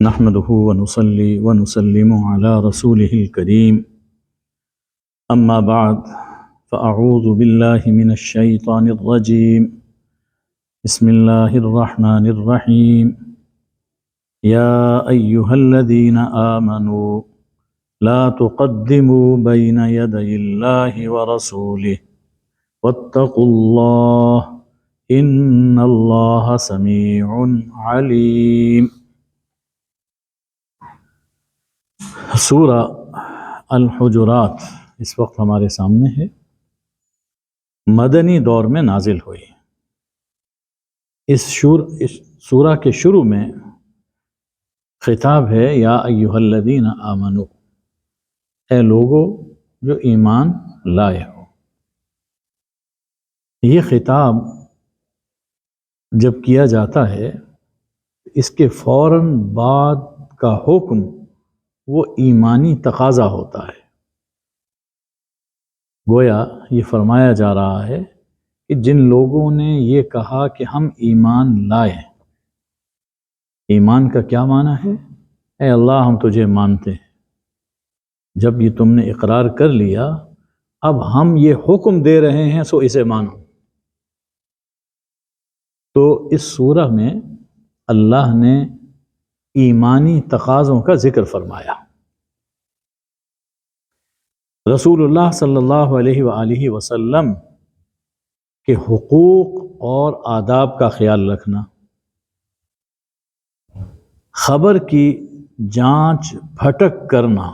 نحمده ونصلي ونسلم على رسوله الكريم أما بعد فأعوذ بالله من الشيطان الرجيم بسم الله الرحمن الرحيم يا أيها الذين آمنوا لا تقدموا بين يدي الله ورسوله واتقوا الله إن الله سميع عليم۔ سورہ الحجرات اس وقت ہمارے سامنے ہے، مدنی دور میں نازل ہوئی۔ اس سورہ کے شروع میں خطاب ہے یا ایھا الذین آمنو، اے لوگو جو ایمان لائے ہو۔ یہ خطاب جب کیا جاتا ہے اس کے فوراً بعد کا حکم وہ ایمانی تقاضا ہوتا ہے۔ گویا یہ فرمایا جا رہا ہے کہ جن لوگوں نے یہ کہا کہ ہم ایمان لائے، ایمان کا کیا معنی ہے؟ اے اللہ ہم تجھے مانتے ہیں۔ جب یہ تم نے اقرار کر لیا، اب ہم یہ حکم دے رہے ہیں سو اسے مانو۔ تو اس سورہ میں اللہ نے ایمانی تقاضوں کا ذکر فرمایا۔ رسول اللہ صلی اللہ علیہ وآلہ وسلم کے حقوق اور آداب کا خیال رکھنا، خبر کی جانچ پھٹک کرنا،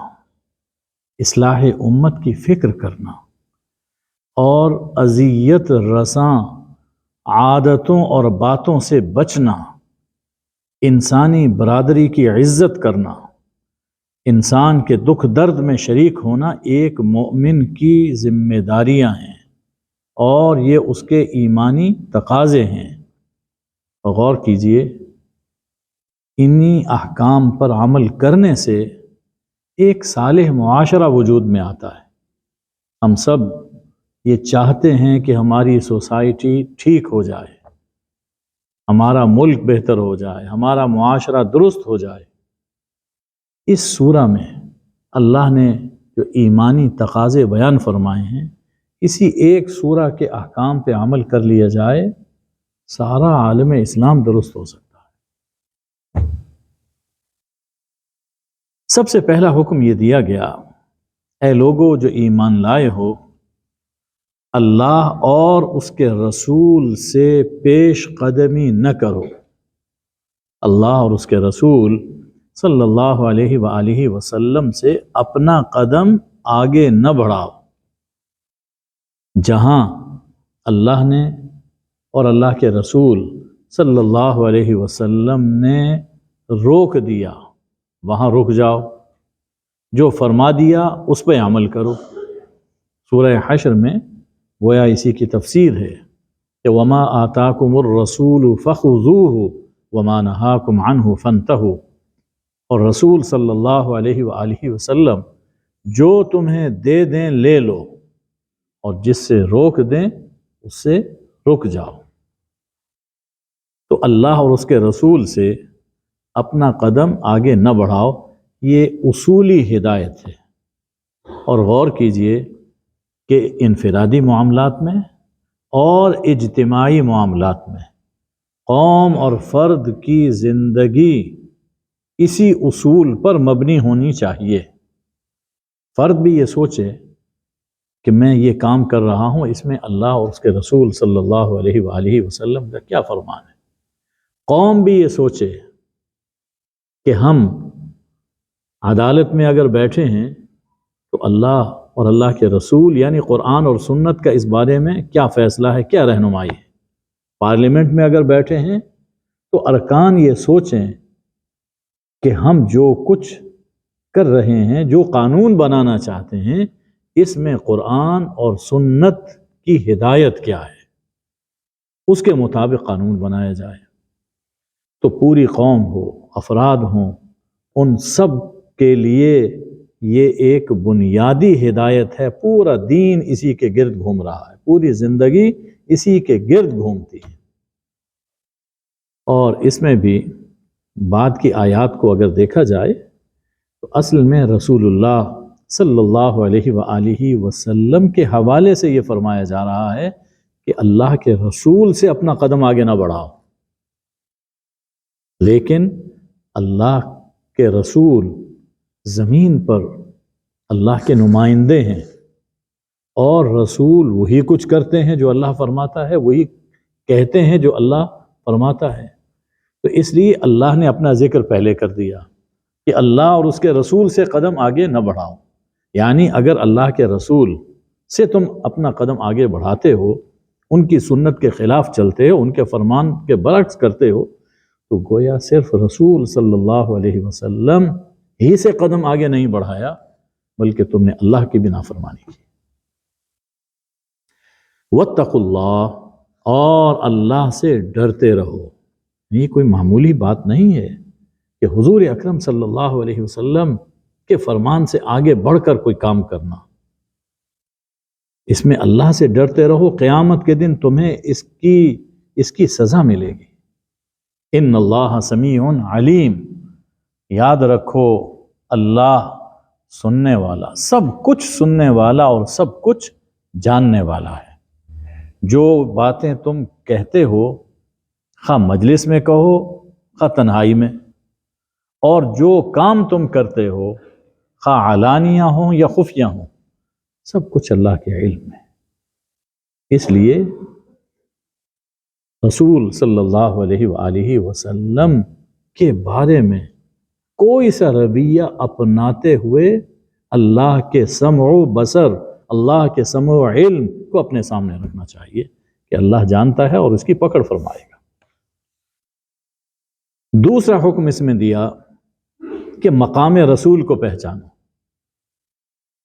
اصلاح امت کی فکر کرنا اور اذیت رساں عادتوں اور باتوں سے بچنا، انسانی برادری کی عزت کرنا، انسان کے دکھ درد میں شریک ہونا ایک مومن کی ذمہ داریاں ہیں اور یہ اس کے ایمانی تقاضے ہیں۔ غور کیجئے، انہی احکام پر عمل کرنے سے ایک صالح معاشرہ وجود میں آتا ہے۔ ہم سب یہ چاہتے ہیں کہ ہماری سوسائٹی ٹھیک ہو جائے، ہمارا ملک بہتر ہو جائے، ہمارا معاشرہ درست ہو جائے۔ اس سورہ میں اللہ نے جو ایمانی تقاضے بیان فرمائے ہیں، اسی ایک سورہ کے احکام پہ عمل کر لیا جائے، سارا عالم اسلام درست ہو سکتا ہے۔ سب سے پہلا حکم یہ دیا گیا، اے لوگو جو ایمان لائے ہو، اللہ اور اس کے رسول سے پیش قدمی نہ کرو۔ اللہ اور اس کے رسول صلی اللہ علیہ وآلہ وسلم سے اپنا قدم آگے نہ بڑھاؤ۔ جہاں اللہ نے اور اللہ کے رسول صلی اللہ علیہ وسلم نے روک دیا وہاں رک جاؤ، جو فرما دیا اس پہ عمل کرو۔ سورہ حشر میں گویا اسی کی تفسیر ہے کہ وما آتاکم الرسول فخذوہ وما نہاکم عنہ فانتہوا، اور رسول صلی اللہ علیہ وآلہ وسلم جو تمہیں دے دیں لے لو، اور جس سے روک دیں اس سے رک جاؤ۔ تو اللہ اور اس کے رسول سے اپنا قدم آگے نہ بڑھاؤ، یہ اصولی ہدایت ہے۔ اور غور کیجئے کہ انفرادی معاملات میں اور اجتماعی معاملات میں قوم اور فرد کی زندگی اسی اصول پر مبنی ہونی چاہیے۔ فرد بھی یہ سوچے کہ میں یہ کام کر رہا ہوں، اس میں اللہ اور اس کے رسول صلی اللہ علیہ وآلہ وسلم کا کیا فرمان ہے۔ قوم بھی یہ سوچے کہ ہم عدالت میں اگر بیٹھے ہیں تو اللہ اور اللہ کے رسول یعنی قرآن اور سنت کا اس بارے میں کیا فیصلہ ہے، کیا رہنمائی ہے۔ پارلیمنٹ میں اگر بیٹھے ہیں تو ارکان یہ سوچیں کہ ہم جو کچھ کر رہے ہیں، جو قانون بنانا چاہتے ہیں، اس میں قرآن اور سنت کی ہدایت کیا ہے، اس کے مطابق قانون بنایا جائے۔ تو پوری قوم ہو، افراد ہوں، ان سب کے لیے یہ ایک بنیادی ہدایت ہے۔ پورا دین اسی کے گرد گھوم رہا ہے، پوری زندگی اسی کے گرد گھومتی ہے۔ اور اس میں بھی بعد کی آیات کو اگر دیکھا جائے تو اصل میں رسول اللہ صلی اللہ علیہ وآلہ وسلم کے حوالے سے یہ فرمایا جا رہا ہے کہ اللہ کے رسول سے اپنا قدم آگے نہ بڑھاؤ، لیکن اللہ کے رسول زمین پر اللہ کے نمائندے ہیں، اور رسول وہی کچھ کرتے ہیں جو اللہ فرماتا ہے، وہی کہتے ہیں جو اللہ فرماتا ہے۔ تو اس لیے اللہ نے اپنا ذکر پہلے کر دیا کہ اللہ اور اس کے رسول سے قدم آگے نہ بڑھاؤ، یعنی اگر اللہ کے رسول سے تم اپنا قدم آگے بڑھاتے ہو، ان کی سنت کے خلاف چلتے ہو، ان کے فرمان کے برعکس کرتے ہو، تو گویا صرف رسول صلی اللہ علیہ وسلم ہی سے قدم آگے نہیں بڑھایا، بلکہ تم نے اللہ کی بھی نافرمانی کی۔ واتقوا اللہ، اور اللہ سے ڈرتے رہو۔ یہ کوئی معمولی بات نہیں ہے کہ حضور اکرم صلی اللہ علیہ وسلم کے فرمان سے آگے بڑھ کر کوئی کام کرنا۔ اس میں اللہ سے ڈرتے رہو، قیامت کے دن تمہیں اس کی سزا ملے گی۔ ان اللہ سمیع علیم، یاد رکھو اللہ سننے والا، سب کچھ سننے والا اور سب کچھ جاننے والا ہے۔ جو باتیں تم کہتے ہو، خواہ مجلس میں کہو خواہ تنہائی میں، اور جو کام تم کرتے ہو خواہ علانیہ ہوں یا خفیہ ہوں، سب کچھ اللہ کے علم میں۔ اس لیے رسول صلی اللہ علیہ وآلہ وسلم کے بارے میں کوئی سا رویہ اپناتے ہوئے اللہ کے سمع و بصر، اللہ کے سمع و علم کو اپنے سامنے رکھنا چاہیے کہ اللہ جانتا ہے اور اس کی پکڑ فرمائے گا۔ دوسرا حکم اس میں دیا کہ مقام رسول کو پہچانو۔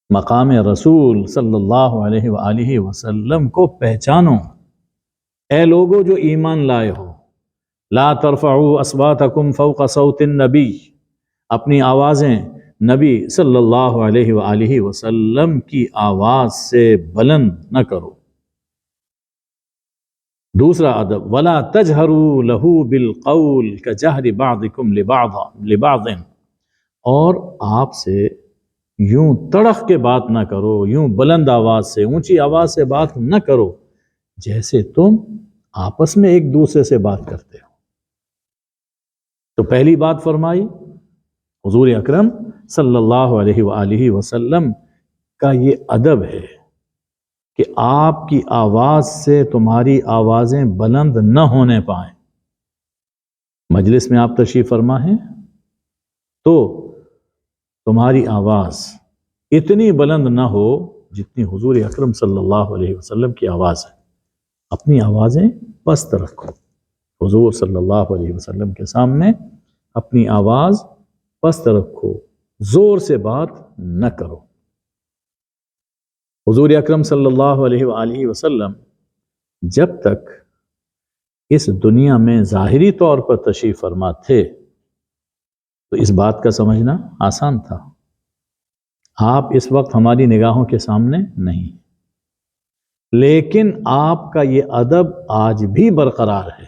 مقام رسول صلی اللہ علیہ وآلہ وسلم کو پہچانو۔ اے لوگو جو ایمان لائے ہو، لا ترفعوا اصواتکم فوق صوت النبی، اپنی آوازیں نبی صلی اللہ علیہ وآلہ وسلم کی آواز سے بلند نہ کرو۔ دوسرا ادب، ولا تجہروا لہ بالقول کجہر بعضکم لبعض، اور آپ سے یوں تڑخ کے بات نہ کرو، یوں بلند آواز سے، اونچی آواز سے بات نہ کرو جیسے تم آپس میں ایک دوسرے سے بات کرتے ہو۔ تو پہلی بات فرمائی حضور اکرم صلی اللہ علیہ وآلہ وسلم کا یہ ادب ہے کہ آپ کی آواز سے تمہاری آوازیں بلند نہ ہونے پائیں۔ مجلس میں آپ تشریف فرما ہیں تو تمہاری آواز اتنی بلند نہ ہو جتنی حضور اکرم صلی اللہ علیہ وسلم کی آواز ہے۔ اپنی آوازیں پست رکھو، حضور صلی اللہ علیہ وسلم کے سامنے اپنی آواز پست رکھو، زور سے بات نہ کرو۔ حضور اکرم صلی اللہ علیہ وآلہ وسلم جب تک اس دنیا میں ظاہری طور پر تشریف فرما تھے تو اس بات کا سمجھنا آسان تھا۔ آپ اس وقت ہماری نگاہوں کے سامنے نہیں، لیکن آپ کا یہ ادب آج بھی برقرار ہے۔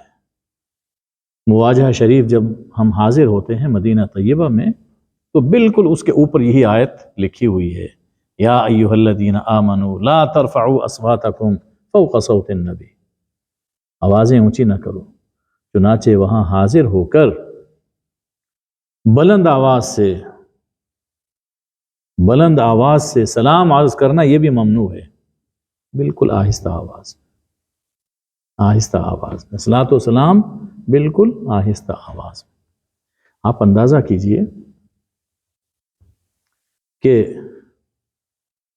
مواجہہ شریف جب ہم حاضر ہوتے ہیں مدینہ طیبہ میں تو بالکل اس کے اوپر یہی آیت لکھی ہوئی ہے، یا ایھا الذین آمنوا لا ترفعوا اصواتکم فوق صوت النبی، آوازیں اونچی نہ کرو۔ چنانچہ وہاں حاضر ہو کر بلند آواز سے سلام عرض کرنا یہ بھی ممنوع ہے، بالکل آہستہ آواز میں صلاۃ و سلام، بالکل آہستہ آواز میں۔ آپ اندازہ کیجئے کہ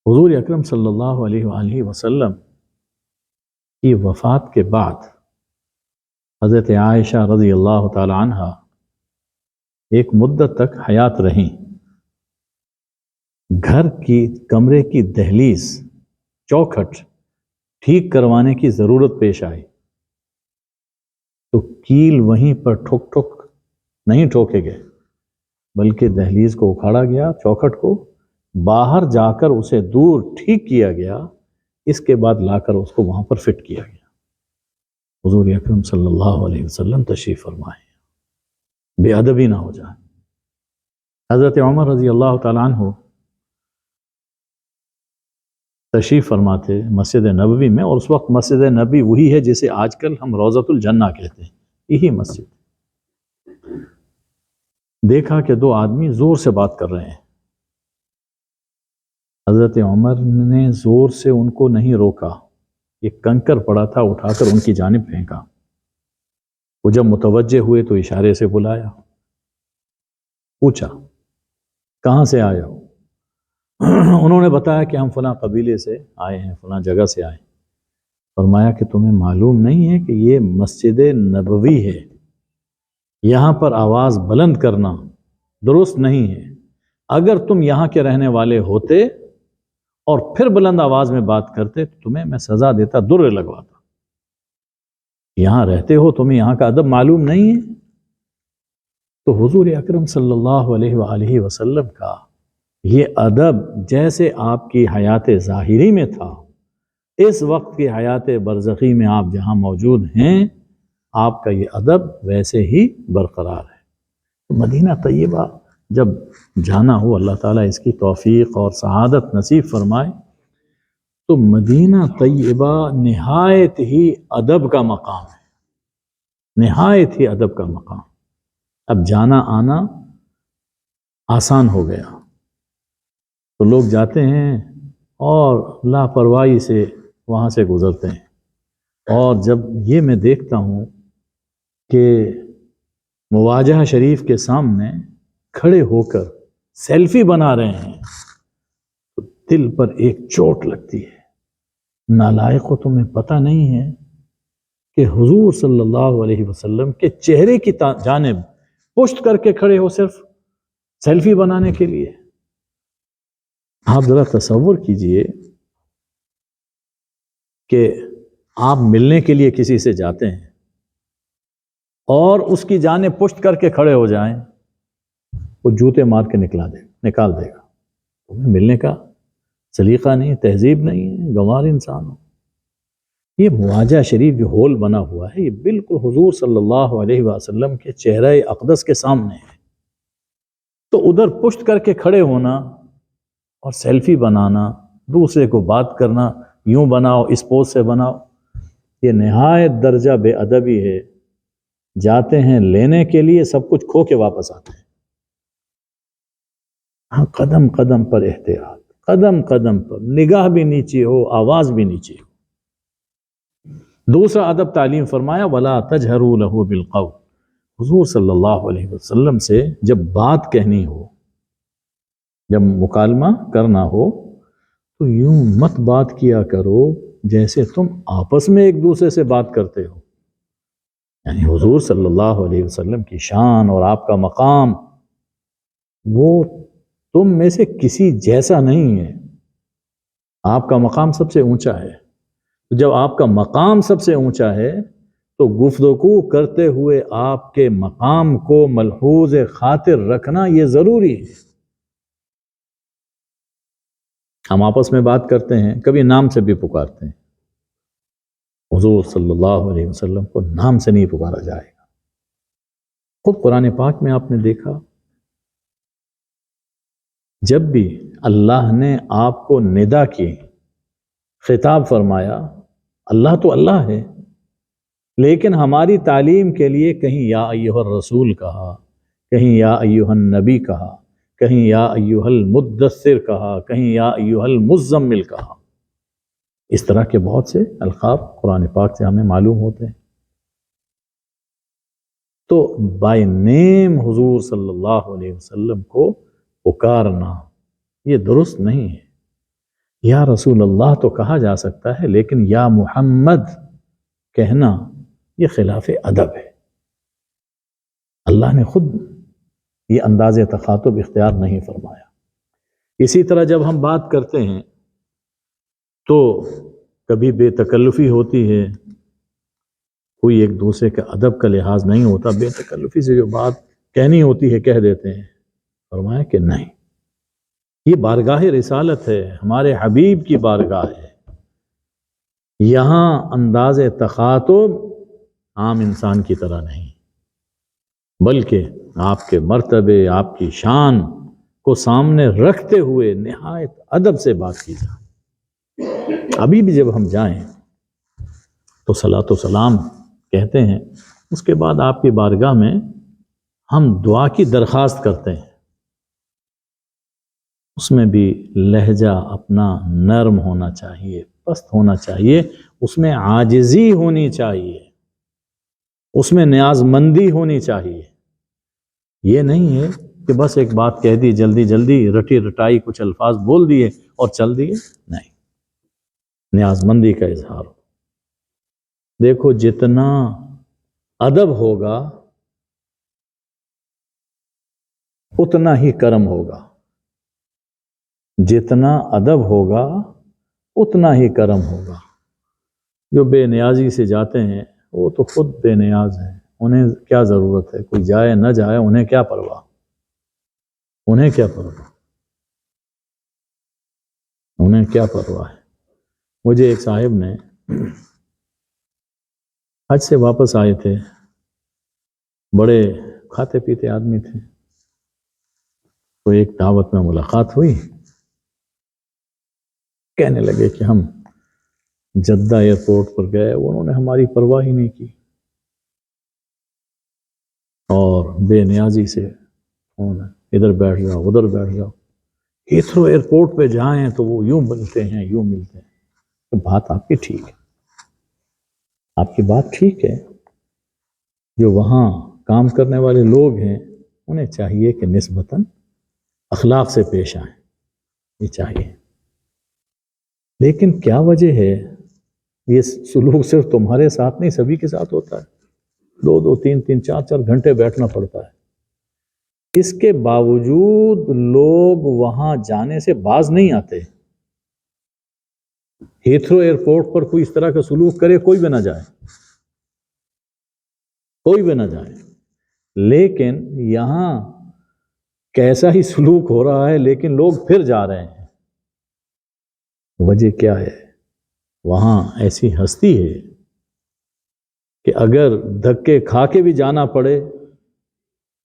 حضور اکرم صلی اللہ علیہ وآلہ وسلم کی وفات کے بعد حضرت عائشہ رضی اللہ تعالی عنہ ایک مدت تک حیات رہیں۔ گھر کی کمرے کی دہلیز، چوکھٹ ٹھیک کروانے کی ضرورت پیش آئی تو کیل وہیں پر ٹھک ٹھک نہیں ٹھوکے گئے، بلکہ دہلیز کو اکھاڑا گیا، چوکھٹ کو باہر جا کر اسے دور ٹھیک کیا گیا، اس کے بعد لا کر اس کو وہاں پر فٹ کیا گیا۔ حضور اکرم صلی اللہ علیہ وسلم تشریف فرمائے۔ بے ادبی نہ ہو جائے۔ حضرت عمر رضی اللہ تعالیٰ عنہ تشریف فرماتے مسجد نبوی میں، اور اس وقت مسجد نبوی وہی ہے جسے آج کل ہم روضۃ الجنہ کہتے ہیں، یہی مسجد۔ دیکھا کہ دو آدمی زور سے بات کر رہے ہیں۔ حضرت عمر نے زور سے ان کو نہیں روکا، ایک کنکر پڑا تھا اٹھا کر ان کی جانب پھینکا۔ وہ جب متوجہ ہوئے تو اشارے سے بلایا، پوچھا کہاں سے آئے ہو؟ انہوں نے بتایا کہ ہم فلاں قبیلے سے آئے ہیں، فلاں جگہ سے آئے ہیں۔ فرمایا کہ تمہیں معلوم نہیں ہے کہ یہ مسجد نبوی ہے، یہاں پر آواز بلند کرنا درست نہیں ہے۔ اگر تم یہاں کے رہنے والے ہوتے اور پھر بلند آواز میں بات کرتے تو تمہیں میں سزا دیتا، در لگواتا۔ یہاں رہتے ہو، تمہیں یہاں کا ادب معلوم نہیں ہے؟ تو حضور اکرم صلی اللہ علیہ وآلہ وسلم کا یہ ادب جیسے آپ کی حیات ظاہری میں تھا، اس وقت کی حیات برزخی میں آپ جہاں موجود ہیں، آپ کا یہ ادب ویسے ہی برقرار ہے۔ مدینہ طیبہ جب جانا ہو، اللہ تعالیٰ اس کی توفیق اور سعادت نصیب فرمائے، تو مدینہ طیبہ نہایت ہی ادب کا مقام ہے، نہایت ہی ادب کا مقام۔ اب جانا آنا آسان ہو گیا، تو لوگ جاتے ہیں اور لاپرواہی سے وہاں سے گزرتے ہیں۔ اور جب یہ میں دیکھتا ہوں کہ مواجہ شریف کے سامنے کھڑے ہو کر سیلفی بنا رہے ہیں تو دل پر ایک چوٹ لگتی ہے۔ نالائقو، تمہیں پتہ نہیں ہے کہ حضور صلی اللہ علیہ وسلم کے چہرے کی جانب پشت کر کے کھڑے ہو صرف سیلفی بنانے کے لیے؟ آپ ذرا تصور کیجئے کہ آپ ملنے کے لیے کسی سے جاتے ہیں اور اس کی جانب پشت کر کے کھڑے ہو جائیں، وہ جوتے مار کے نکال دے گا۔ تمہیں ملنے کا سلیقہ نہیں، تہذیب نہیں ہے، گنوار انسان ہو۔ یہ مواجہ شریف جو ہول بنا ہوا ہے، یہ بالکل حضور صلی اللہ علیہ وسلم کے چہرہ اقدس کے سامنے ہے، تو ادھر پشت کر کے کھڑے ہونا اور سیلفی بنانا، دوسرے کو بات کرنا، یوں بناؤ، اس پوز سے بناؤ، یہ نہایت درجہ بے ادبی ہے۔ جاتے ہیں لینے کے لیے، سب کچھ کھو کے واپس آتے ہیں۔ ہاں، قدم قدم پر احتیاط، قدم قدم پر، نگاہ بھی نیچے ہو، آواز بھی نیچے ہو۔ دوسرا ادب تعلیم فرمایا، وَلَا تَجْهَرُوا لَهُ بِالْقَوْلِ۔ حضور صلی اللہ علیہ وسلم سے جب بات کہنی ہو، جب مکالمہ کرنا ہو، تو یوں مت بات کیا کرو جیسے تم آپس میں ایک دوسرے سے بات کرتے ہو۔ یعنی حضور صلی اللہ علیہ وسلم کی شان اور آپ کا مقام وہ تم میں سے کسی جیسا نہیں ہے۔ آپ کا مقام سب سے اونچا ہے۔ جب آپ کا مقام سب سے اونچا ہے تو گفتگو کرتے ہوئے آپ کے مقام کو ملحوظ خاطر رکھنا یہ ضروری ہے۔ ہم آپس میں بات کرتے ہیں، کبھی نام سے بھی پکارتے ہیں، حضور صلی اللہ علیہ وسلم کو نام سے نہیں پکارا جائے گا۔ خود قرآن پاک میں آپ نے دیکھا، جب بھی اللہ نے آپ کو ندا کی، خطاب فرمایا، اللہ تو اللہ ہے، لیکن ہماری تعلیم کے لیے کہیں یا ایھا الرسول کہا، کہیں یا ایھا النبی کہا، کہیں یا ایھا المدثر کہا، کہیں یا ایھا المزمل کہا۔ اس طرح کے بہت سے القاب قرآن پاک سے ہمیں معلوم ہوتے ہیں۔ تو بائی نیم حضور صلی اللہ علیہ وسلم کو پکارنا یہ درست نہیں ہے۔ یا رسول اللہ تو کہا جا سکتا ہے، لیکن یا محمد کہنا یہ خلاف ادب ہے۔ اللہ نے خود یہ انداز تخاطب اختیار نہیں فرمایا۔ اسی طرح جب ہم بات کرتے ہیں تو کبھی بے تکلفی ہوتی ہے، کوئی ایک دوسرے کے ادب کا لحاظ نہیں ہوتا، بے تکلفی سے جو بات کہنی ہوتی ہے کہہ دیتے ہیں۔ فرمایا کہ نہیں، یہ بارگاہ رسالت ہے، ہمارے حبیب کی بارگاہ ہے، یہاں انداز تخاطب عام انسان کی طرح نہیں، بلکہ آپ کے مرتبے، آپ کی شان کو سامنے رکھتے ہوئے نہایت ادب سے بات کی جائے۔ ابھی بھی جب ہم جائیں تو صلاۃ و سلام کہتے ہیں، اس کے بعد آپ کی بارگاہ میں ہم دعا کی درخواست کرتے ہیں، اس میں بھی لہجہ اپنا نرم ہونا چاہیے، پست ہونا چاہیے، اس میں عاجزی ہونی چاہیے، اس میں نیاز مندی ہونی چاہیے۔ یہ نہیں ہے کہ بس ایک بات کہہ دی، جلدی جلدی رٹی رٹائی کچھ الفاظ بول دیے اور چل دیے، نہیں، نیاز مندی کا اظہار ہو۔ دیکھو جتنا ادب ہوگا اتنا ہی کرم ہوگا، جتنا ادب ہوگا اتنا ہی کرم ہوگا۔ جو بے نیازی سے جاتے ہیں وہ تو خود بے نیاز ہیں، انہیں کیا ضرورت ہے، کوئی جائے نہ جائے انہیں کیا پرواہ، انہیں کیا پرواہ، انہیں کیا پرواہ ہے۔ مجھے ایک صاحب نے حج سے واپس آئے تھے، بڑے کھاتے پیتے آدمی تھے، تو ایک دعوت میں ملاقات ہوئی، کہنے لگے کہ ہم جدہ ایئرپورٹ پر گئے، انہوں نے ہماری پرواہ ہی نہیں کی اور بے نیازی سے ادھر بیٹھ جاؤ ادھر بیٹھ جاؤ۔ ہیتھرو ایئرپورٹ پہ جائیں تو وہ یوں ملتے ہیں یوں ملتے ہیں۔ تو بات آپ کی ٹھیک ہے، آپ کی بات ٹھیک ہے، جو وہاں کام کرنے والے لوگ ہیں انہیں چاہیے کہ نسبتاً اخلاق سے پیش آئیں، یہ چاہیے، لیکن کیا وجہ ہے یہ سلوک صرف تمہارے ساتھ نہیں سبھی کے ساتھ ہوتا ہے، 2 3 4 گھنٹے بیٹھنا پڑتا ہے، اس کے باوجود لوگ وہاں جانے سے باز نہیں آتے۔ ہیتھرو ایئرپورٹ پر کوئی اس طرح کا سلوک کرے، کوئی بھی نہ جائے، کوئی بھی نہ جائے، لیکن یہاں کیسا ہی سلوک ہو رہا ہے لیکن لوگ پھر جا رہے ہیں۔ وجہ کیا ہے؟ وہاں ایسی ہستی ہے کہ اگر دھکے کھا کے بھی جانا پڑے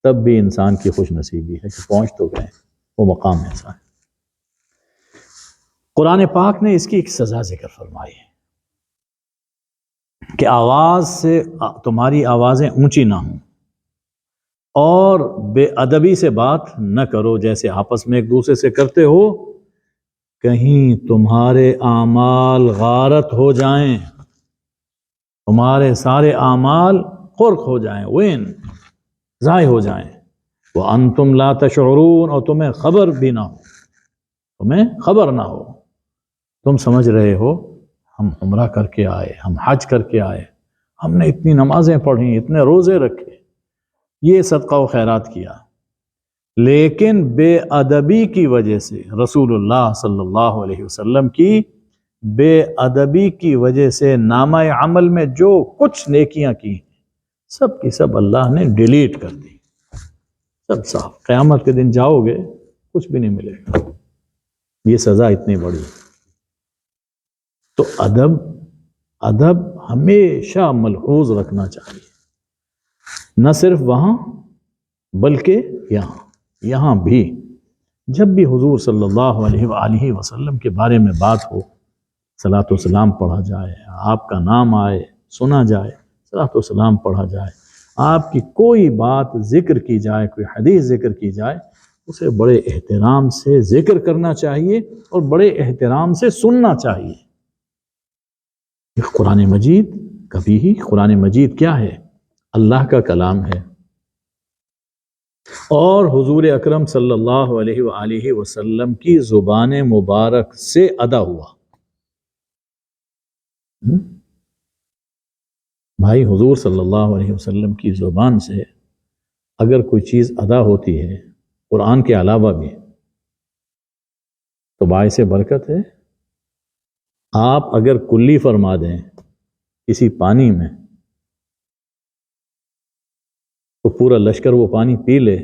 تب بھی انسان کی خوش نصیبی ہے کہ پہنچ تو گئے، وہ مقام ایسا ہے۔ قرآن پاک نے اس کی ایک سزا ذکر فرمائی ہے کہ آواز سے تمہاری آوازیں اونچی نہ ہوں اور بے ادبی سے بات نہ کرو جیسے آپس میں ایک دوسرے سے کرتے ہو، کہیں تمہارے اعمال غارت ہو جائیں، تمہارے سارے اعمال خرق ہو جائیں، وین ضائع ہو جائیں، وَأَنْتُمْ لَا تَشْعُرُونَ، اور تمہیں خبر بھی نہ ہو، تمہیں خبر نہ ہو، تم سمجھ رہے ہو ہم عمرہ کر کے آئے، ہم حج کر کے آئے، ہم نے اتنی نمازیں پڑھی، اتنے روزے رکھے، یہ صدقہ و خیرات کیا، لیکن بے ادبی کی وجہ سے رسول اللہ صلی اللہ علیہ وسلم کی بے ادبی کی وجہ سے نامہ عمل میں جو کچھ نیکیاں کی سب کی سب اللہ نے ڈیلیٹ کر دی، سب صاف۔ قیامت کے دن جاؤ گے کچھ بھی نہیں ملے گا، یہ سزا اتنی بڑی۔ تو ادب ہمیشہ ملحوظ رکھنا چاہیے، نہ صرف وہاں بلکہ یہاں بھی جب بھی حضور صلی اللہ علیہ وآلہ وسلم کے بارے میں بات ہو، صلاۃ و سلام پڑھا جائے، آپ کا نام آئے سنا جائے، صلاۃ و سلام پڑھا جائے، آپ کی کوئی بات ذکر کی جائے، کوئی حدیث ذکر کی جائے، اسے بڑے احترام سے ذکر کرنا چاہیے اور بڑے احترام سے سننا چاہیے۔ قرآن مجید کبھی ہی، قرآن مجید کیا ہے؟ اللہ کا کلام ہے، اور حضور اکرم صلی اللہ علیہ وآلہ وسلم کی زبان مبارک سے ادا ہوا۔ بھائی حضور صلی اللہ علیہ وسلم کی زبان سے اگر کوئی چیز ادا ہوتی ہے قرآن کے علاوہ بھی تو باعث برکت ہے۔ آپ اگر کلی فرما دیں کسی پانی میں تو پورا لشکر وہ پانی پی لے،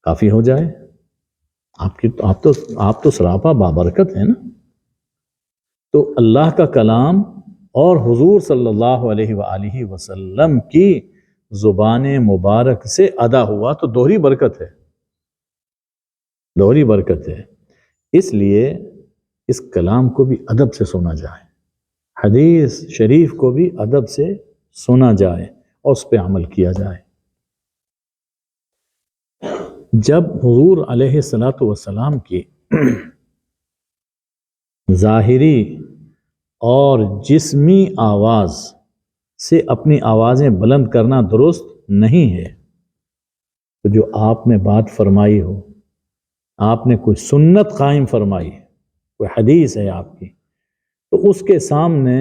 کافی ہو جائے، آپ تو سراپا بابرکت ہے نا۔ تو اللہ کا کلام اور حضور صلی اللہ علیہ وآلہ وسلم کی زبان مبارک سے ادا ہوا تو دوہری برکت ہے، دوہری برکت ہے۔ اس لیے اس کلام کو بھی ادب سے سنا جائے، حدیث شریف کو بھی ادب سے سنا جائے اور اس پہ عمل کیا جائے۔ جب حضور علیہ الصلاۃ والسلام کی ظاہری اور جسمی آواز سے اپنی آوازیں بلند کرنا درست نہیں ہے، تو جو آپ نے بات فرمائی ہو، آپ نے کوئی سنت قائم فرمائی ہے، کوئی حدیث ہے آپ کی، تو اس کے سامنے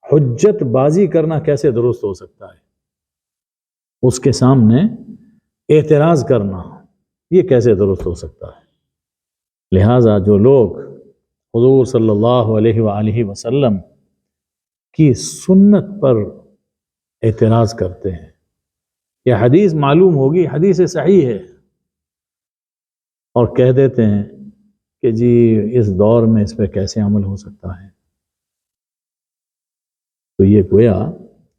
حجت بازی کرنا کیسے درست ہو سکتا ہے؟ اس کے سامنے اعتراض کرنا یہ کیسے درست ہو سکتا ہے؟ لہٰذا جو لوگ حضور صلی اللہ علیہ وآلہ وسلم کی سنت پر اعتراض کرتے ہیں، یہ حدیث معلوم ہوگی، حدیث صحیح ہے، اور کہہ دیتے ہیں کہ جی اس دور میں اس پہ کیسے عمل ہو سکتا ہے، تو یہ گویا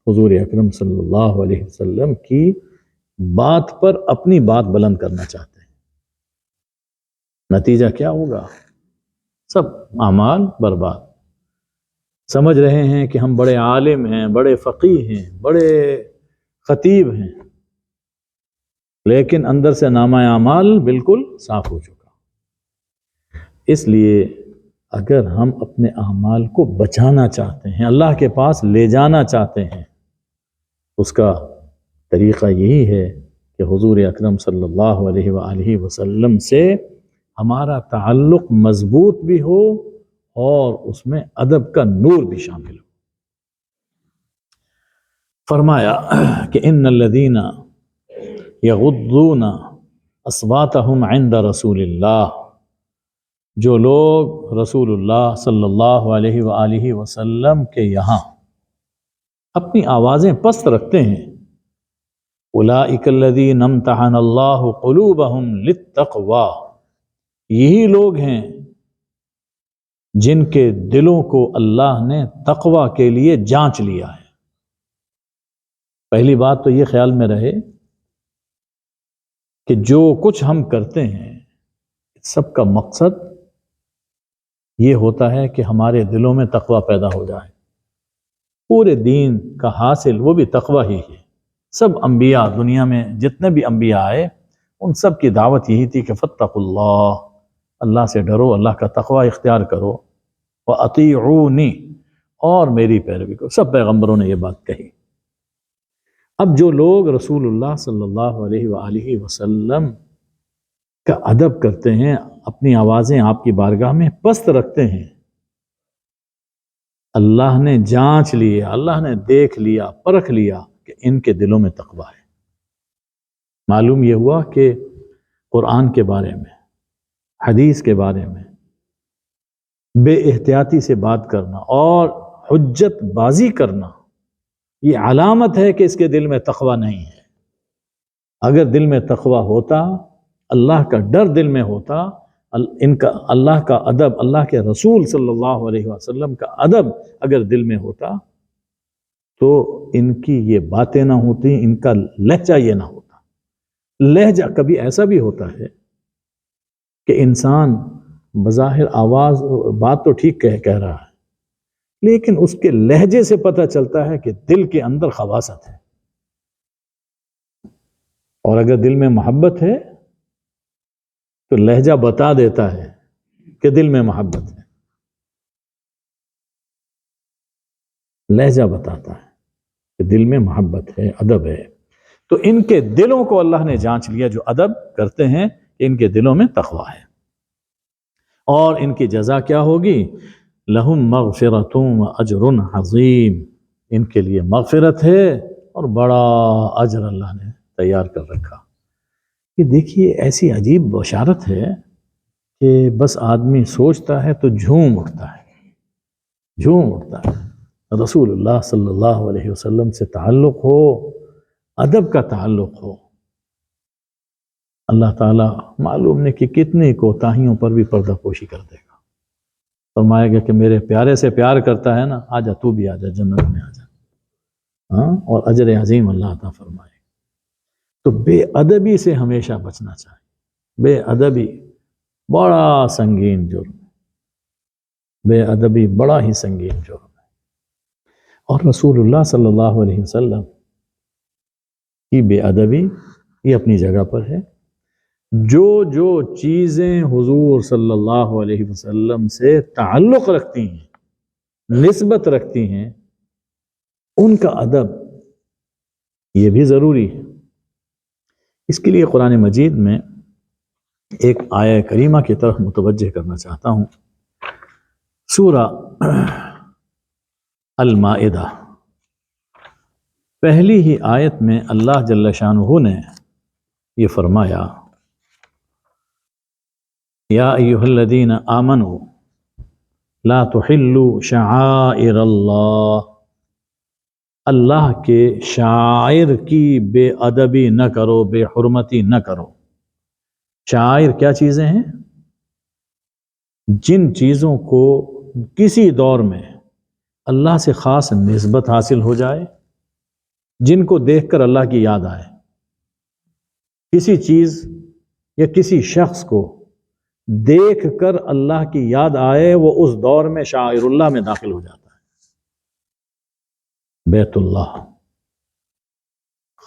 حضور اکرم صلی اللہ علیہ وسلم کی بات پر اپنی بات بلند کرنا چاہتے ہیں۔ نتیجہ کیا ہوگا؟ سب اعمال برباد۔ سمجھ رہے ہیں کہ ہم بڑے عالم ہیں، بڑے فقیہ ہیں، بڑے خطیب ہیں، لیکن اندر سے نامہ اعمال بالکل صاف ہو چکا۔ اس لیے اگر ہم اپنے اعمال کو بچانا چاہتے ہیں، اللہ کے پاس لے جانا چاہتے ہیں، اس کا طریقہ یہی ہے کہ حضور اکرم صلی اللہ علیہ وآلہ وسلم سے ہمارا تعلق مضبوط بھی ہو اور اس میں ادب کا نور بھی شامل ہو۔ فرمایا کہ ان الذین یغضون اصواتهم عند رسول اللہ، جو لوگ رسول اللہ صلی اللہ علیہ وآلہ وسلم کے یہاں اپنی آوازیں پست رکھتے ہیں، اولئک الذین امتحن اللہ قلوبہم للتقوی، یہی لوگ ہیں جن کے دلوں کو اللہ نے تقوی کے لیے جانچ لیا ہے۔ پہلی بات تو یہ خیال میں رہے کہ جو کچھ ہم کرتے ہیں سب کا مقصد یہ ہوتا ہے کہ ہمارے دلوں میں تقوی پیدا ہو جائے۔ پورے دین کا حاصل وہ بھی تقوی ہی ہے۔ سب انبیاء، دنیا میں جتنے بھی انبیاء آئے، ان سب کی دعوت یہی تھی کہ فاتقوا اللہ، اللہ سے ڈرو، اللہ کا تقوی اختیار کرو، وَأَطِيعُونِي، اور میری پیروی کرو۔ سب پیغمبروں نے یہ بات کہی۔ اب جو لوگ رسول اللہ صلی اللہ علیہ وآلہ وسلم کا ادب کرتے ہیں، اپنی آوازیں آپ کی بارگاہ میں پست رکھتے ہیں، اللہ نے جانچ لیا، اللہ نے دیکھ لیا، پرکھ لیا کہ ان کے دلوں میں تقوی ہے۔ معلوم یہ ہوا کہ قرآن کے بارے میں، حدیث کے بارے میں بے احتیاطی سے بات کرنا اور حجت بازی کرنا یہ علامت ہے کہ اس کے دل میں تقوی نہیں ہے۔ اگر دل میں تقوی ہوتا، اللہ کا ڈر دل میں ہوتا، ان کا اللہ کا ادب، اللہ کے رسول صلی اللہ علیہ وسلم کا ادب اگر دل میں ہوتا تو ان کی یہ باتیں نہ ہوتی، ان کا لہجہ یہ نہ ہوتا۔ لہجہ کبھی ایسا بھی ہوتا ہے کہ انسان بظاہر آواز بات تو ٹھیک کہہ رہا ہے، لیکن اس کے لہجے سے پتہ چلتا ہے کہ دل کے اندر خباثت ہے، اور اگر دل میں محبت ہے تو لہجہ بتا دیتا ہے کہ دل میں محبت ہے، لہجہ بتاتا ہے کہ دل میں محبت ہے، ادب ہے۔ تو ان کے دلوں کو اللہ نے جانچ لیا، جو ادب کرتے ہیں ان کے دلوں میں تقوی ہے، اور ان کی جزا کیا ہوگی؟ لہم مغفرۃ واجر عظیم، ان کے لیے مغفرت ہے اور بڑا اجر اللہ نے تیار کر رکھا۔ یہ دیکھیے ایسی عجیب بشارت ہے کہ بس آدمی سوچتا ہے تو جھوم اٹھتا ہے، جھوم اٹھتا ہے۔ رسول اللہ صلی اللہ علیہ وسلم سے تعلق ہو، ادب کا تعلق ہو، اللہ تعالیٰ معلوم نہیں کہ کتنی کوتاہیوں پر بھی پردہ پوشی کر دے گا۔ فرمائے گا کہ میرے پیارے سے پیار کرتا ہے نا، آجا تو بھی آجا، جنت میں آجا۔ اور اجر عظیم اللہ عطا فرمائے۔ تو بے ادبی سے ہمیشہ بچنا چاہیے۔ بے ادبی بڑا سنگین جرم ہے، بے ادبی بڑا ہی سنگین جرم ہے، اور رسول اللہ صلی اللہ علیہ وسلم کی بے ادبی یہ اپنی جگہ پر ہے۔ جو چیزیں حضور صلی اللہ علیہ وسلم سے تعلق رکھتی ہیں، نسبت رکھتی ہیں، ان کا ادب یہ بھی ضروری ہے۔ اس کے لیے قرآن مجید میں ایک آیہ کریمہ کی طرف متوجہ کرنا چاہتا ہوں۔ سورہ المائدہ پہلی ہی آیت میں اللہ جل شانہ نے یہ فرمایا، یا ایھا الذین آمنوا لا تحلوا شعائر اللہ، اللہ کے شعائر کی بے ادبی نہ کرو، بے حرمتی نہ کرو۔ شعائر کیا چیزیں ہیں؟ جن چیزوں کو کسی دور میں اللہ سے خاص نسبت حاصل ہو جائے، جن کو دیکھ کر اللہ کی یاد آئے، کسی چیز یا کسی شخص کو دیکھ کر اللہ کی یاد آئے، وہ اس دور میں شعائر اللہ میں داخل ہو جاتا ہے۔ بیت اللہ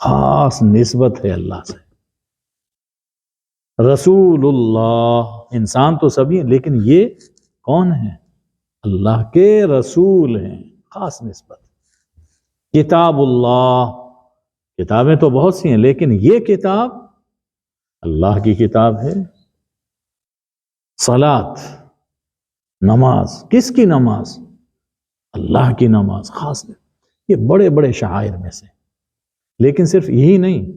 خاص نسبت ہے اللہ سے، رسول اللہ انسان تو سبھی ہیں، لیکن یہ کون ہیں؟ اللہ کے رسول ہیں، خاص نسبت۔ کتاب اللہ، کتابیں تو بہت سی ہیں، لیکن یہ کتاب اللہ کی کتاب ہے۔ صلاۃ، نماز، کس کی نماز؟ اللہ کی نماز، خاص یہ بڑے بڑے شعائر میں سے۔ لیکن صرف یہی نہیں،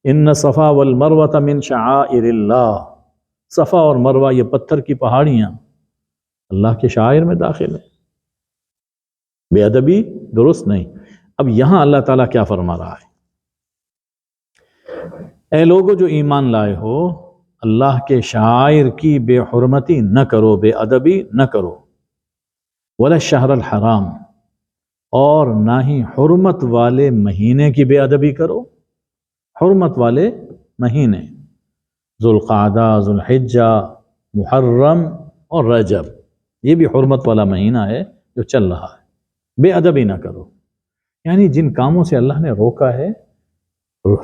ان الصفا والمروہ من شعائر اللہ، صفا اور مروہ یہ پتھر کی پہاڑیاں اللہ کے شعائر میں داخل ہیں۔ بے ادبی درست نہیں۔ اب یہاں اللہ تعالیٰ کیا فرما رہا ہے؟ اے لوگو جو ایمان لائے ہو، اللہ کے شعائر کی بے حرمتی نہ کرو، بے ادبی نہ کرو۔ ولا الشہر الحرام، اور نہ ہی حرمت والے مہینے کی بے ادبی کرو۔ حرمت والے مہینے ذوالقعدہ، ذوالحجہ، محرم اور رجب، یہ بھی حرمت والا مہینہ ہے جو چل رہا ہے۔ بے ادبی نہ کرو، یعنی جن کاموں سے اللہ نے روکا ہے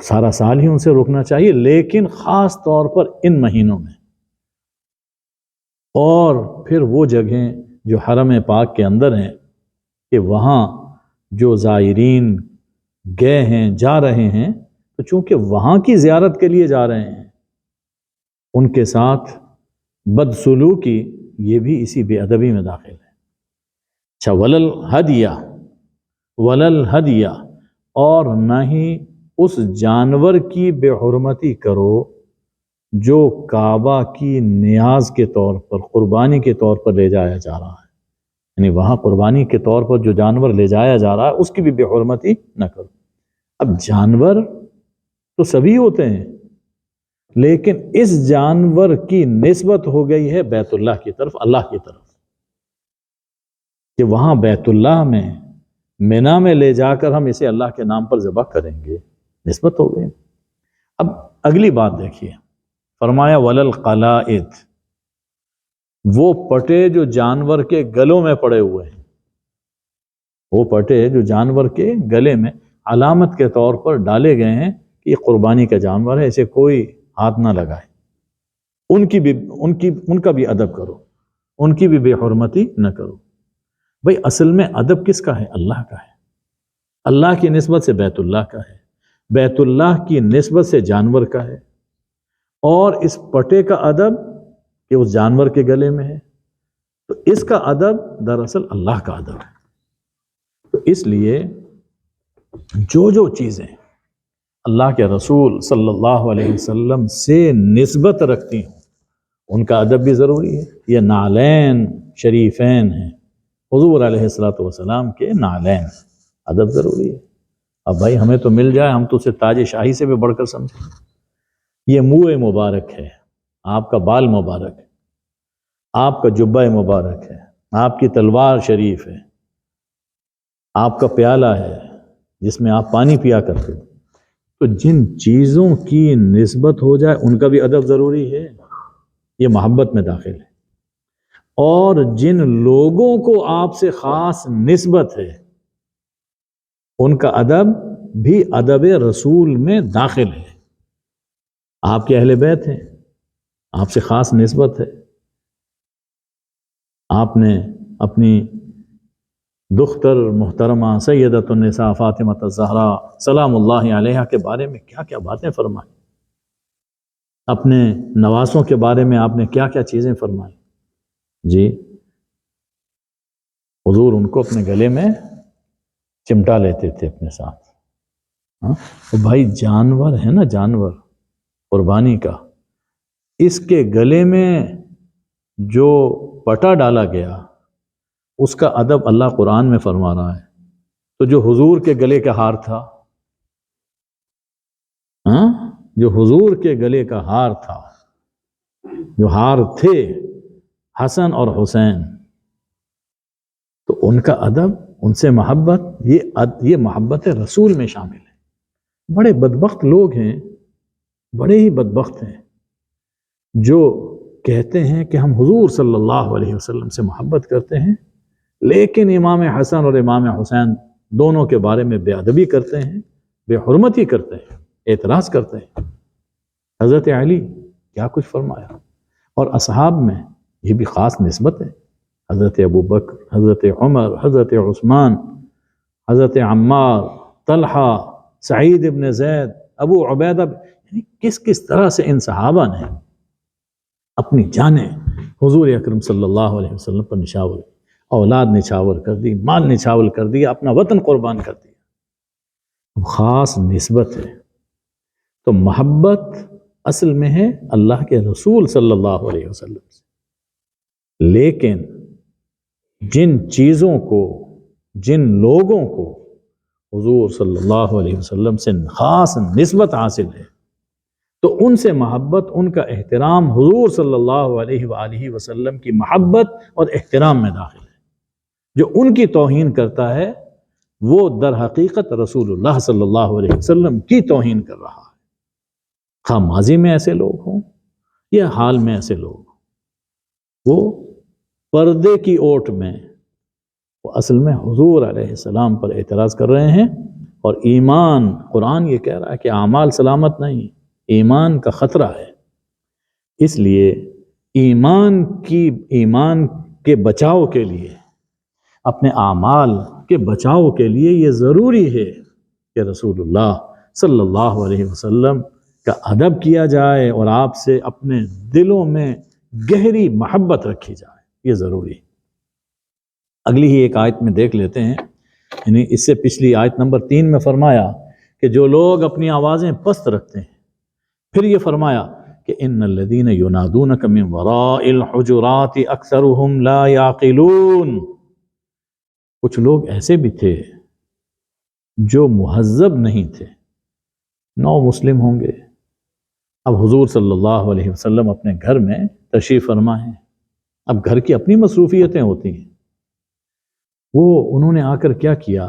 سارا سال ہی ان سے روکنا چاہیے، لیکن خاص طور پر ان مہینوں میں۔ اور پھر وہ جگہیں جو حرم پاک کے اندر ہیں کہ وہاں جو زائرین گئے ہیں، جا رہے ہیں، تو چونکہ وہاں کی زیارت کے لیے جا رہے ہیں، ان کے ساتھ بدسلوکی یہ بھی اسی بے ادبی میں داخل ہے۔ اچھا، ولل ہدیہ، اور نہ ہی اس جانور کی بے حرمتی کرو جو کعبہ کی نیاز کے طور پر، قربانی کے طور پر لے جایا جا رہا ہے۔ یعنی وہاں قربانی کے طور پر جو جانور لے جایا جا رہا ہے اس کی بھی بے حرمتی نہ کرو۔ اب جانور تو سبھی ہوتے ہیں، لیکن اس جانور کی نسبت ہو گئی ہے بیت اللہ کی طرف، اللہ کی طرف، کہ وہاں بیت اللہ میں مینا میں لے جا کر ہم اسے اللہ کے نام پر ذبح کریں گے، نسبت ہو گئی۔ اب اگلی بات دیکھیے، فرمایا وللقلائد، وہ پٹے جو جانور کے گلوں میں پڑے ہوئے ہیں، وہ پٹے جو جانور کے گلے میں علامت کے طور پر ڈالے گئے ہیں کہ یہ قربانی کا جانور ہے، اسے کوئی ہاتھ نہ لگائے، ان کا بھی ادب کرو، ان کی بھی بے حرمتی نہ کرو۔ بھئی اصل میں ادب کس کا ہے؟ اللہ کا ہے۔ اللہ کی نسبت سے بیت اللہ کا ہے، بیت اللہ کی نسبت سے جانور کا ہے، اور اس پٹے کا ادب کہ اس جانور کے گلے میں ہے، تو اس کا ادب دراصل اللہ کا ادب ہے۔ تو اس لیے جو چیزیں اللہ کے رسول صلی اللہ علیہ وسلم سے نسبت رکھتی ہوں ان کا ادب بھی ضروری ہے۔ یہ نعلین شریفین ہیں، حضور علیہ الصلوۃ والسلام کے نعلین، ادب ضروری ہے۔ اب بھائی ہمیں تو مل جائے، ہم تو اسے تاج شاہی سے بھی بڑھ کر سمجھیں۔ یہ منہ مبارک ہے، آپ کا بال مبارک ہے، آپ کا جبہ مبارک ہے، آپ کی تلوار شریف ہے، آپ کا پیالہ ہے، جس میں آپ پانی پیا کرتے تھے، تو جن چیزوں کی نسبت ہو جائے ان کا بھی ادب ضروری ہے، یہ محبت میں داخل ہے۔ اور جن لوگوں کو آپ سے خاص نسبت ہے ان کا ادب بھی ادب رسول میں داخل ہے۔ آپ کے اہل بیت ہیں، آپ سے خاص نسبت ہے، آپ نے اپنی دختر محترمہ سیدۃ النساء فاطمہ الزہرا سلام اللہ علیہا کے بارے میں کیا کیا باتیں فرمائیں، اپنے نواسوں کے بارے میں آپ نے کیا کیا چیزیں فرمائیں۔ جی حضور ان کو اپنے گلے میں چمٹا لیتے تھے اپنے ساتھ۔ تو بھائی جانور ہے نا، جانور قربانی کا، اس کے گلے میں جو پٹا ڈالا گیا اس کا ادب اللہ قرآن میں فرما رہا ہے۔ تو جو حضور کے گلے کا ہار تھا، جو حضور کے گلے کا ہار تھا، جو ہار تھے حسن اور حسین، تو ان کا ادب، ان سے محبت، یہ محبت رسول میں شامل ہے۔ بڑے بدبخت لوگ ہیں، بڑے ہی بدبخت ہیں جو کہتے ہیں کہ ہم حضور صلی اللہ علیہ وسلم سے محبت کرتے ہیں، لیکن امام حسن اور امام حسین دونوں کے بارے میں بے ادبی کرتے ہیں، بے حرمتی کرتے ہیں، اعتراض کرتے ہیں۔ حضرت علی کیا کچھ فرمایا، اور اصحاب میں یہ بھی خاص نسبت ہے، حضرت ابو بکر، حضرت عمر، حضرت عثمان، حضرت عمار، طلحہ، سعید ابن زید، ابو عبیدہ، یعنی کس کس طرح سے ان صحابہ نے اپنی جانیں حضور اکرم صلی اللہ علیہ وسلم پر نچھاور، اولاد نچھاور کر دی، مال نچھاور کر دیا، اپنا وطن قربان کر دیا۔ خاص نسبت ہے۔ تو محبت اصل میں ہے اللہ کے رسول صلی اللہ علیہ وسلم سے، لیکن جن چیزوں کو، جن لوگوں کو حضور صلی اللہ علیہ وسلم سے خاص نسبت حاصل ہے تو ان سے محبت، ان کا احترام حضور صلی اللہ علیہ وآلہ وسلم کی محبت اور احترام میں داخل ہے۔ جو ان کی توہین کرتا ہے وہ در حقیقت رسول اللہ صلی اللہ علیہ وسلم کی توہین کر رہا ہے، خواہ ماضی میں ایسے لوگ ہوں یا حال میں ایسے لوگ ہوں۔ وہ پردے کی اوٹ میں وہ اصل میں حضور علیہ السلام پر اعتراض کر رہے ہیں، اور ایمان، قرآن یہ کہہ رہا ہے کہ اعمال سلامت نہیں، ایمان کا خطرہ ہے۔ اس لیے ایمان کے بچاؤ کے لیے، اپنے اعمال کے بچاؤ کے لیے یہ ضروری ہے کہ رسول اللہ صلی اللہ علیہ وسلم کا ادب کیا جائے اور آپ سے اپنے دلوں میں گہری محبت رکھی جائے، یہ ضروری ہے۔ اگلی ہی ایک آیت میں دیکھ لیتے ہیں، یعنی اس سے پچھلی آیت نمبر 3 میں فرمایا کہ جو لوگ اپنی آوازیں پست رکھتے ہیں، پھر یہ فرمایا کہ ان الذین ینادونک من وراء الحجرات اکثرهم لا یعقلون۔ کچھ لوگ ایسے بھی تھے جو مہذب نہیں تھے، نو مسلم ہوں گے۔ اب حضور صلی اللہ علیہ وسلم اپنے گھر میں تشریف فرما ہیں، اب گھر کی اپنی مصروفیتیں ہوتی ہیں، وہ انہوں نے آ کر کیا کیا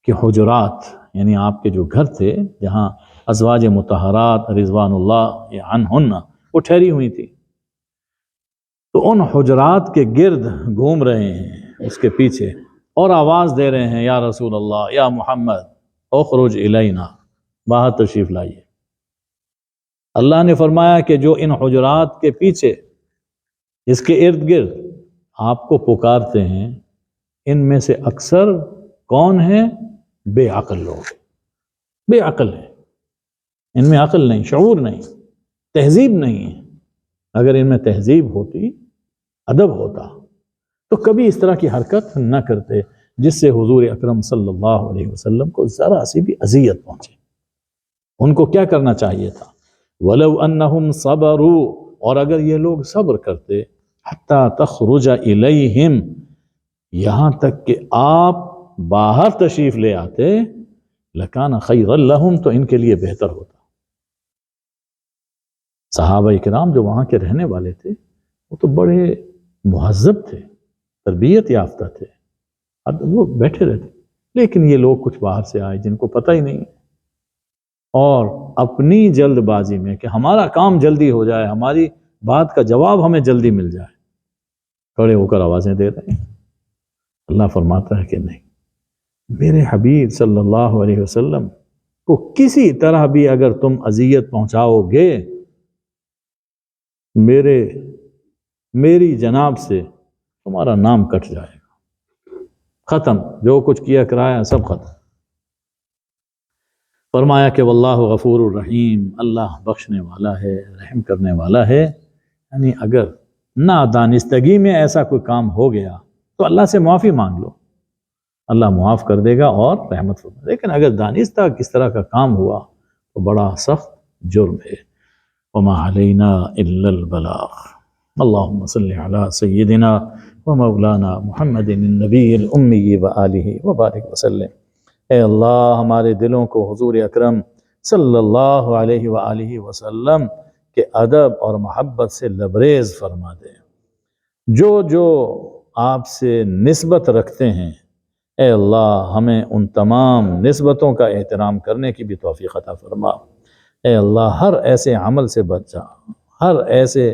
کہ حجرات، یعنی آپ کے جو گھر تھے جہاں ازواج مطہرات رضوان اللہ عنہن وہ ٹھہری ہوئی تھی، تو ان حجرات کے گرد گھوم رہے ہیں اس کے پیچھے، اور آواز دے رہے ہیں یا رسول اللہ، یا محمد اخرج الینا، باہر تشریف لائیے۔ اللہ نے فرمایا کہ جو ان حجرات کے پیچھے، اس کے ارد گرد آپ کو پکارتے ہیں، ان میں سے اکثر کون ہیں؟ بے عقل لوگ، بے عقل ہیں، ان میں عقل نہیں، شعور نہیں، تہذیب نہیں ہے۔ اگر ان میں تہذیب ہوتی، ادب ہوتا، تو کبھی اس طرح کی حرکت نہ کرتے جس سے حضور اکرم صلی اللہ علیہ وسلم کو ذرا سی بھی اذیت پہنچے۔ ان کو کیا کرنا چاہیے تھا؟ وَلَوْ أَنَّهُمْ صَبَرُوا، اور اگر یہ لوگ صبر کرتے، حَتَّى تَخْرُجَ إِلَيْهِمْ، یہاں تک کہ آپ باہر تشریف لے آتے، لَكَانَ خَيْرًا لَهُمْ، تو ان کے لیے بہتر ہوتا۔ صحابہ کرام جو وہاں کے رہنے والے تھے وہ تو بڑے مہذب تھے، تربیت یافتہ تھے، وہ بیٹھے رہتے، لیکن یہ لوگ کچھ باہر سے آئے جن کو پتہ ہی نہیں ہے، اور اپنی جلد بازی میں کہ ہمارا کام جلدی ہو جائے، ہماری بات کا جواب ہمیں جلدی مل جائے، کھڑے ہو کر آوازیں دے رہے ہیں۔ اللہ فرماتا ہے کہ نہیں، میرے حبیب صلی اللہ علیہ وسلم کو کسی طرح بھی اگر تم اذیت پہنچاؤ گے، میری جناب سے تمہارا نام کٹ جائے گا، ختم، جو کچھ کیا کرایا سب ختم۔ فرمایا کہ واللہ غفور الرحیم، اللہ بخشنے والا ہے، رحم کرنے والا ہے۔ یعنی اگر نادانستگی میں ایسا کوئی کام ہو گیا تو اللہ سے معافی مانگ لو، اللہ معاف کر دے گا اور رحمت فرما۔ لیکن اگر دانستہ کس طرح کا کام ہوا تو بڑا سخت جرم ہے۔ وما علینا الا البلاغ۔ اللہم صلی علی سیدنا و مولانا محمد النبی الامی وآلہ وبارک وسلم۔ اے اللہ ہمارے دلوں کو حضور اکرم صلی اللہ علیہ وآلہ وسلم کے ادب اور محبت سے لبریز فرما دے۔ جو آپ سے نسبت رکھتے ہیں، اے اللہ ہمیں ان تمام نسبتوں کا احترام کرنے کی بھی توفیق عطا فرما۔ اے اللہ ہر ایسے عمل سے بچا، ہر ایسے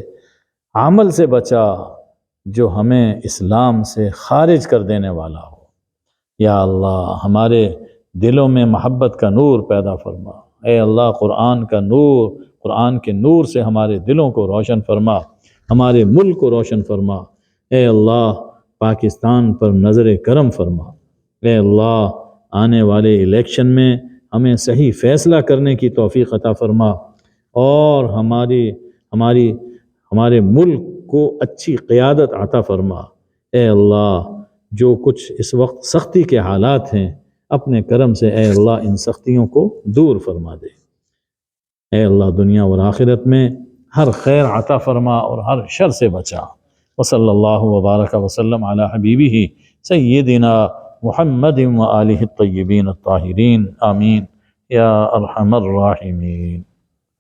عمل سے بچا جو ہمیں اسلام سے خارج کر دینے والا ہو۔ یا اللہ ہمارے دلوں میں محبت کا نور پیدا فرما۔ اے اللہ قرآن کا نور، قرآن کے نور سے ہمارے دلوں کو روشن فرما، ہمارے ملک کو روشن فرما۔ اے اللہ پاکستان پر نظر کرم فرما۔ اے اللہ آنے والے الیکشن میں ہمیں صحیح فیصلہ کرنے کی توفیق عطا فرما، اور ہمارے ملک کو اچھی قیادت عطا فرما۔ اے اللہ جو کچھ اس وقت سختی کے حالات ہیں، اپنے کرم سے اے اللہ ان سختیوں کو دور فرما دے۔ اے اللہ دنیا اور آخرت میں ہر خیر عطا فرما اور ہر شر سے بچا۔ وصلی اللہ وبارک وسلم علی حبیبہ سیدنا محمد و آلہ الطیبین الطاہرین، آمین یا ارحم الراحمین۔